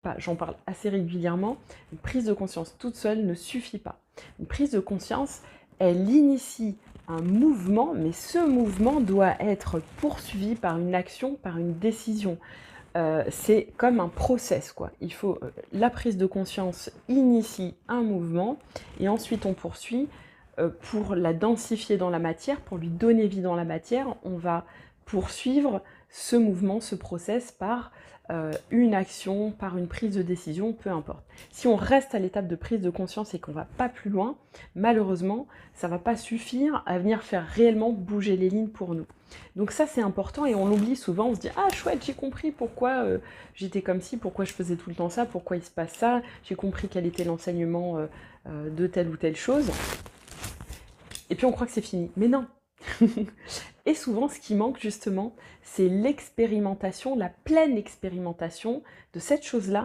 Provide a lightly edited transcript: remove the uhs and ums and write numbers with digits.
pas, j'en parle assez régulièrement, une prise de conscience toute seule ne suffit pas. Une prise de conscience, elle initie un mouvement, mais ce mouvement doit être poursuivi par une action, par une décision. C'est comme un process, quoi. Il faut, la prise de conscience initie un mouvement et ensuite on poursuit, pour la densifier dans la matière, pour lui donner vie dans la matière, on va poursuivre ce mouvement, ce process par, une action, par une prise de décision, peu importe. Si on reste à l'étape de prise de conscience et qu'on va pas plus loin, malheureusement, ça va pas suffire à venir faire réellement bouger les lignes pour nous. Donc ça, c'est important et on l'oublie souvent, on se dit: «Ah chouette, j'ai compris pourquoi, j'étais comme ci, pourquoi je faisais tout le temps ça, pourquoi il se passe ça, j'ai compris quel était l'enseignement, de telle ou telle chose». Et puis on croit que c'est fini. Mais non. Et souvent, ce qui manque justement, c'est l'expérimentation, la pleine expérimentation de cette chose-là